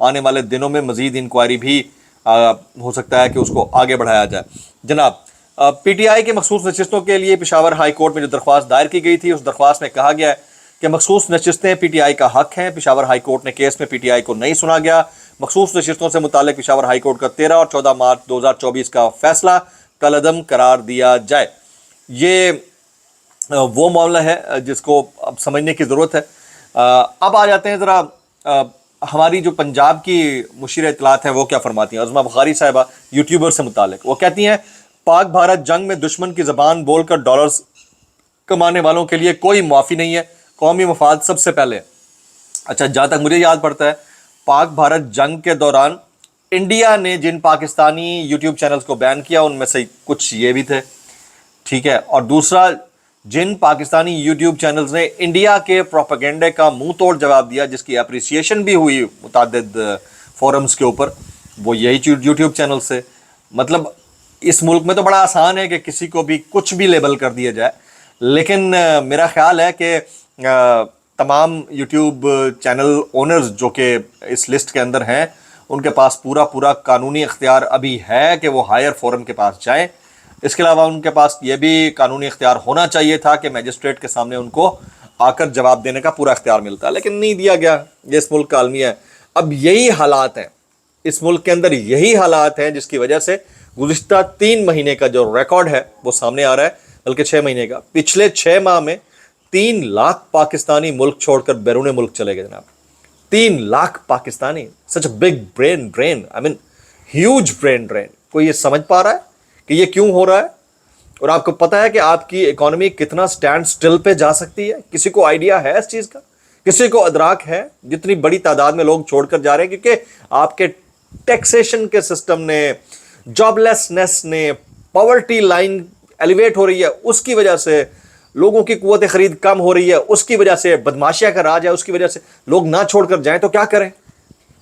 آنے والے دنوں میں مزید انکوائری بھی ہو سکتا ہے کہ اس کو آگے بڑھایا جائے. جناب, پی ٹی آئی کے مخصوص نشستوں کے لیے پشاور ہائی کورٹ میں جو درخواست دائر کی گئی تھی, اس درخواست میں کہا گیا ہے کہ مخصوص نشستیں پی ٹی آئی کا حق ہیں. پشاور ہائی کورٹ نے کیس میں پی ٹی آئی کو نہیں سنا گیا. مخصوص نشستوں سے متعلق پشاور ہائی کورٹ کا 13 اور 14 مارچ 2024 کا فیصلہ کالعدم قرار دیا جائے. یہ وہ معاملہ ہے جس کو اب سمجھنے کی ضرورت ہے. اب آ جاتے ہیں ذرا ہماری جو پنجاب کی مشیر اطلاعات ہیں وہ کیا فرماتی ہیں. عظمہ بخاری صاحبہ یوٹیوبر سے متعلق وہ کہتی ہیں پاک بھارت جنگ میں دشمن کی زبان بول کر ڈالرز کمانے والوں کے لیے کوئی معافی نہیں ہے, قومی مفاد سب سے پہلے. اچھا, جہاں تک مجھے یاد پڑتا ہے پاک بھارت جنگ کے دوران انڈیا نے جن پاکستانی یوٹیوب چینلز کو بین کیا ان میں سے کچھ یہ بھی تھے, ٹھیک ہے, اور دوسرا جن پاکستانی یوٹیوب چینلز نے انڈیا کے پروپیگنڈے کا منہ توڑ جواب دیا جس کی اپریسیشن بھی ہوئی متعدد فورمز کے اوپر, وہ یہی یوٹیوب چینل سے. مطلب اس ملک میں تو بڑا آسان ہے کہ کسی کو بھی کچھ بھی لیبل کر دیا جائے, لیکن میرا خیال ہے کہ تمام یوٹیوب چینل اونرز جو کہ اس لسٹ کے اندر ہیں ان کے پاس پورا قانونی اختیار ابھی ہے کہ وہ ہائر فورم کے پاس جائیں. اس کے علاوہ ان کے پاس یہ بھی قانونی اختیار ہونا چاہیے تھا کہ میجسٹریٹ کے سامنے ان کو آ کر جواب دینے کا پورا اختیار ملتا, لیکن نہیں دیا گیا. یہ اس ملک کا المیہ ہے. اب یہی حالات ہیں اس ملک کے اندر, یہی حالات ہیں جس کی وجہ سے گزشتہ 3 مہینے کا جو ریکارڈ ہے وہ سامنے آ رہا ہے, بلکہ 6 مہینے کا. پچھلے 6 ماہ میں 3 لاکھ پاکستانی ملک چھوڑ کر بیرون ملک چلے گئے جناب. 3 لاکھ پاکستانی, سچ a big brain drain, I mean huge brain drain. کوئی یہ سمجھ پا رہا ہے کہ یہ کیوں ہو رہا ہے؟ اور آپ کو پتا ہے کہ آپ کی اکانومی کتنا سٹینڈ سٹل پہ جا سکتی ہے؟ کسی کو آئیڈیا ہے اس چیز کا؟ کسی کو ادراک ہے جتنی بڑی تعداد میں لوگ چھوڑ کر جا رہے ہیں؟ کیونکہ آپ کے ٹیکسیشن کے سسٹم نے, جاب لیسنس نے, پاورٹی لائن ایلیویٹ ہو رہی ہے, اس کی وجہ سے لوگوں کی قوت خرید کم ہو رہی ہے, اس کی وجہ سے بدماشیاں کا راج ہے, اس کی وجہ سے لوگ نہ چھوڑ کر جائیں تو کیا کریں.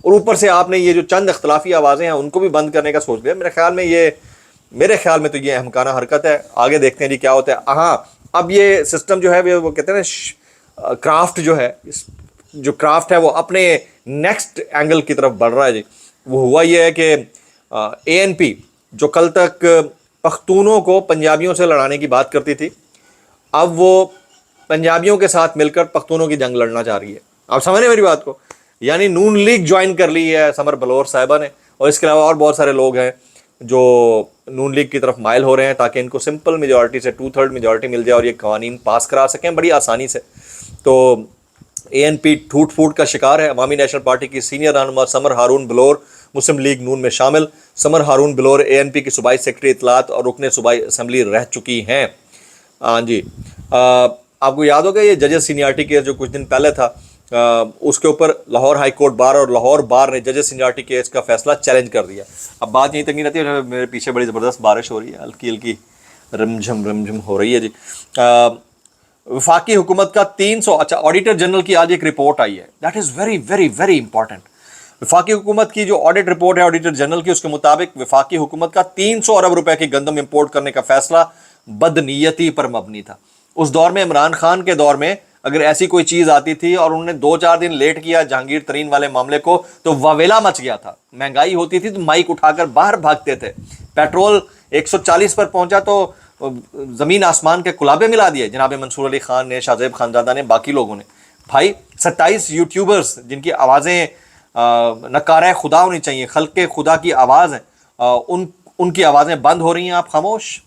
اور اوپر سے آپ نے یہ جو چند اختلافی آوازیں ہیں ان کو بھی بند کرنے کا سوچ لیا. میرے خیال میں تو یہ احمقانہ حرکت ہے. آگے دیکھتے ہیں جی کیا ہوتا ہے. ہاں, اب یہ سسٹم جو ہے وہ کہتے ہیں نا کرافٹ جو ہے, جو کرافٹ ہے وہ اپنے نیکسٹ اینگل کی طرف بڑھ رہا ہے جی. وہ ہوا یہ ہے کہ اے این پی جو کل تک پختونوں کو پنجابیوں سے لڑانے کی بات کرتی تھی, اب وہ پنجابیوں کے ساتھ مل کر پختونوں کی جنگ لڑنا چاہ رہی ہے. آپ سمجھ رہے ہیں میری بات کو؟ یعنی نون لیگ جوائن کر لی ہے سمر بلور صاحبہ نے, اور اس کے علاوہ اور بہت سارے لوگ ہیں جو نون لیگ کی طرف مائل ہو رہے ہیں تاکہ ان کو سمپل میجورٹی سے 2/3 میجورٹی مل جائے اور یہ قوانین پاس کرا سکیں بڑی آسانی سے. تو اے این پی ٹوٹ پھوٹ کا شکار ہے. عوامی نیشنل پارٹی کی سینئر رہنما سمر ہارون بلور مسلم لیگ نون میں شامل. سمر ہارون بلور اے این پی کی صوبائی سیکرٹری اطلاعات اور رکن صوبائی اسمبلی رہ چکی ہیں. ہاں جی, آپ کو یاد ہوگا یہ ججز سینیارٹی کیس جو کچھ دن پہلے تھا, اس کے اوپر لاہور ہائی کورٹ بار اور لاہور بار نے ججز سینیارٹی کیس کا فیصلہ چیلنج کر دیا. اب بات یہیں تک نہیں رہتی ہے, میرے پیچھے بڑی زبردست بارش ہو رہی ہے, ہلکی ہلکی رمجھم ہو رہی ہے جی. وفاقی حکومت کا 300, اچھا آڈیٹر جنرل کی آج ایک رپورٹ آئی ہے, that is very very very important. وفاقی حکومت کی جو آڈٹ رپورٹ ہے آڈیٹر جنرل کی, اس کے مطابق وفاقی حکومت کا 300 ارب روپے کی گندم امپورٹ کرنے کا فیصلہ بدنیتی پر مبنی تھا. اس دور میں عمران خان کے دور میں اگر ایسی کوئی چیز آتی تھی اور انہوں نے 2-4 دن لیٹ کیا جہانگیر ترین والے معاملے کو تو واویلا مچ گیا تھا. مہنگائی ہوتی تھی تو مائک اٹھا کر باہر بھاگتے تھے. پیٹرول 140 پر پہنچا تو زمین آسمان کے کلابے ملا دیے جناب منصور علی خان نے, شاہ زیب خانزادہ نے, باقی لوگوں نے. بھائی 27 یوٹیوبرز جن کی آوازیں نکارہ خدا ہونی چاہیے, خلق خدا کی آواز ہیں, ان کی آوازیں بند ہو رہی ہیں, آپ خاموش.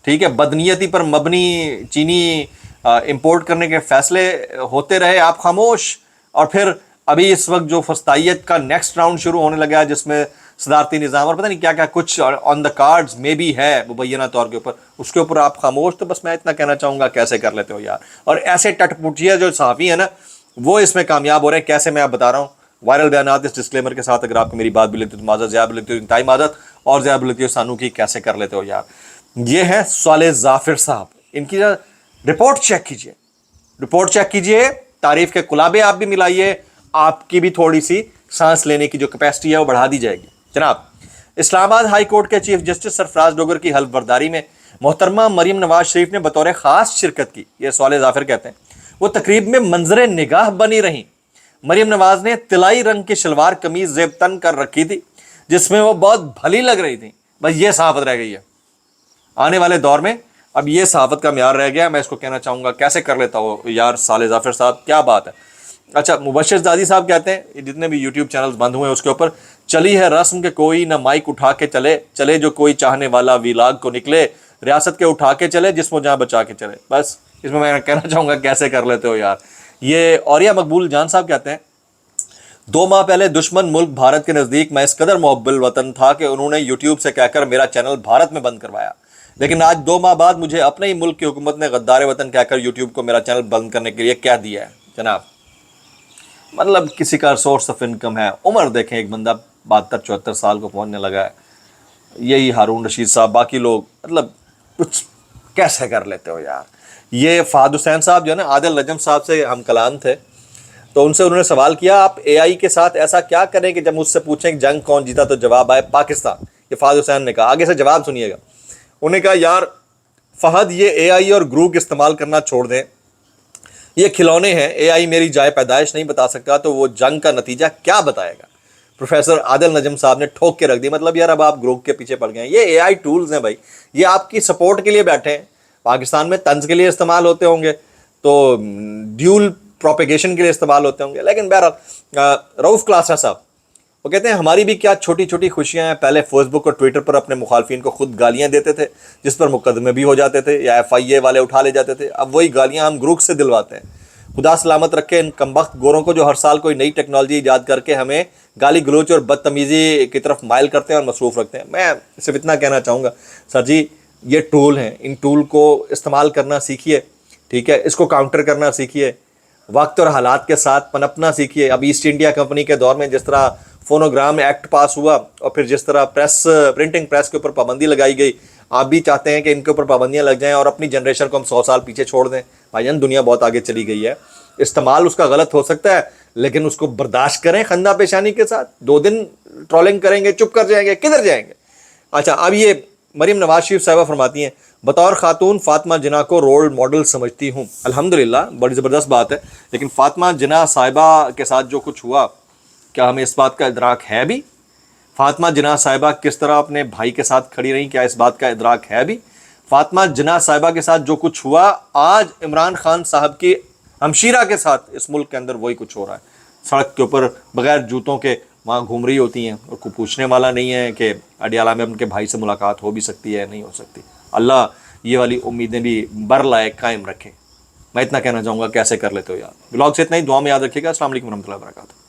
ٹھیک ہے, بدنیتی پر مبنی چینی امپورٹ کرنے کے فیصلے ہوتے رہے, آپ خاموش. اور پھر ابھی اس وقت جو فسطائیت کا نیکسٹ راؤنڈ شروع ہونے لگا ہے جس میں صدارتی نظام اور پتہ نہیں کیا کیا کچھ آن دا کارڈز میں بھی ہے مبینہ طور کے اوپر, اس کے اوپر آپ خاموش. تو بس میں اتنا کہنا چاہوں گا کیسے کر لیتے ہو یار. اور ایسے ٹٹ پٹیا جو صحافی ہیں نا وہ اس میں کامیاب ہو رہے ہیں. کیسے میں آپ بتا رہا ہوں, وائرل بیانات اس ڈسکلیمر کے ساتھ. اگر آپ کو میری بات بھی لگتی ہے تو معذرت, زیادہ بھی لگتی ہے انتہائی معذرت, اور زیادہ بھی لگتی ہے سانو کی کیسے کر لیتے ہو یار. یہ ہے صالح ظافر صاحب, ان کی رپورٹ چیک کیجئے, رپورٹ چیک کیجئے, تعریف کے کلابے آپ بھی ملائیے, آپ کی بھی تھوڑی سی سانس لینے کی جو کیپیسٹی ہے وہ بڑھا دی جائے گی. جناب, اسلام آباد ہائی کورٹ کے چیف جسٹس سرفراز ڈوگر کی حلف برداری میں محترمہ مریم نواز شریف نے بطور خاص شرکت کی. یہ صالح ظافر کہتے ہیں وہ تقریب میں منظر نگاہ بنی رہیں. مریم نواز نے طلائی رنگ کی شلوار قمیض زیب تن کر رکھی تھی جس میں وہ بہت بھلی لگ رہی تھی. بس یہ صحافت رہ گئی ہے آنے والے دور میں. اب یہ صحافت کا معیار رہ گیا. میں اس کو کہنا چاہوں گا کیسے کر لیتا ہو یار صالح ظافر صاحب, کیا بات ہے. اچھا, مبشر زادی صاحب کہتے ہیں جتنے بھی یوٹیوب چینلز بند ہوئے ہیں اس کے اوپر, چلی ہے رسم کہ کوئی نہ مائک اٹھا کے چلے جو کوئی چاہنے والا ویلاگ کو نکلے, ریاست کے اٹھا کے چلے جسم و جہاں بچا کے چلے. بس اس میں کہنا چاہوں گا کیسے کر لیتے ہو یار. یہ اوریا مقبول جان صاحب کہتے ہیں 2 ماہ پہلے دشمن ملک بھارت کے نزدیک میں اس قدر محب الوطن تھا کہ انہوں نے یوٹیوب سے کہہ کر میرا چینل بھارت میں بند کروایا, لیکن آج 2 ماہ بعد مجھے اپنے ہی ملک کی حکومت نے غدار وطن کہہ کر یوٹیوب کو میرا چینل بند کرنے کے لیے کہہ دیا ہے. جناب مطلب کسی کا سورس آف انکم ہے. عمر دیکھیں ایک بندہ 72-74 سال کو پہنچنے لگا ہے. یہی ہارون رشید صاحب, باقی لوگ مطلب کچھ کیسے کر لیتے ہو یار. یہ فہد حسین صاحب جو ہے نا, عادل نجم صاحب سے ہم کلام تھے تو ان سے انہوں نے سوال کیا آپ اے آئی کے ساتھ ایسا کیا کریں کہ جب مجھ سے پوچھیں کہ جنگ کون جیتا تو جواب آئے پاکستان. یہ فہد حسین نے کہا. آگے سے جواب سنیے گا. انہوں نے کہا یار فہد یہ اے آئی اور گروک استعمال کرنا چھوڑ دیں, یہ کھلونے ہیں. اے آئی میری جائے پیدائش نہیں بتا سکتا تو وہ جنگ کا نتیجہ کیا بتائے گا. پروفیسر عادل نجم صاحب نے ٹھوک کے رکھ دی. مطلب یار اب آپ گروپ کے پیچھے پڑ گئے ہیں. یہ اے آئی ٹولز ہیں بھائی, یہ آپ کی سپورٹ کے لیے بیٹھے ہیں. پاکستان میں طنز کے لیے استعمال ہوتے ہوں گے تو ڈیول پروپیگیشن کے لیے استعمال ہوتے ہوں گے. لیکن بہرحال رؤف کلاسرا صاحب وہ کہتے ہیں ہماری بھی کیا چھوٹی چھوٹی خوشیاں ہیں. پہلے فیس بک اور ٹویٹر پر اپنے مخالفین کو خود گالیاں دیتے تھے جس پر مقدمے بھی ہو جاتے تھے یا ایف آئی اے والے اٹھا لے جاتے تھے. اب وہی گالیاں ہم گروپ سے دلواتے ہیں. خدا سلامت رکھے ان کمبخت گوروں کو جو ہر سال کوئی نئی ٹیکنالوجی ایجاد کر کے ہمیں گالی گلوچ اور بدتمیزی کی طرف مائل کرتے ہیں اور مصروف رکھتے ہیں. میں صرف اتنا کہنا چاہوں گا سر جی, یہ ٹول ہیں, ان ٹول کو استعمال کرنا سیکھیے, ٹھیک ہے, اس کو کاؤنٹر کرنا سیکھیے, وقت اور حالات کے ساتھ پنپنا سیکھیے. اب ایسٹ انڈیا کمپنی کے دور میں جس طرح فونوگرام ایکٹ پاس ہوا اور پھر جس طرح پرنٹنگ پریس کے اوپر پابندی لگائی گئی, آپ بھی چاہتے ہیں کہ ان کے اوپر پابندیاں لگ جائیں اور اپنی جنریشن کو ہم 100 سال پیچھے چھوڑ دیں. بھائی جان دنیا بہت آگے چلی گئی ہے. استعمال اس کا غلط ہو سکتا ہے لیکن اس کو برداشت کریں خندہ پیشانی کے ساتھ. 2 دن ٹرولنگ کریں گے, چپ کر جائیں گے, کدھر جائیں گے. اچھا, اب یہ مریم نواز شریف صاحبہ فرماتی ہیں بطور خاتون فاطمہ جناح کو رول ماڈل سمجھتی ہوں. الحمدللہ بڑی زبردست بات ہے, لیکن فاطمہ جناح صاحبہ کے ساتھ جو کچھ ہوا کیا ہمیں اس بات کا ادراک ہے بھی؟ فاطمہ جناح صاحبہ کس طرح اپنے بھائی کے ساتھ کھڑی رہیں, کیا اس بات کا ادراک ہے بھی؟ فاطمہ جناح صاحبہ کے ساتھ جو کچھ ہوا آج عمران خان صاحب کی ہمشیرہ کے ساتھ اس ملک کے اندر وہی کچھ ہو رہا ہے. سڑک کے اوپر بغیر جوتوں کے وہاں گھوم رہی ہوتی ہیں اور کوئی پوچھنے والا نہیں ہے کہ اڈیالہ میں ان کے بھائی سے ملاقات ہو بھی سکتی ہے نہیں ہو سکتی. اللہ یہ والی امیدیں بھی بر لائے قائم رکھے. میں اتنا کہنا چاہوں گا کیسے کر لیتے ہو یار. بلاگ سے اتنا ہی, دعا میں یاد رکھیے گا. السلام علیکم ورحمۃ اللہ وبرکاتہ.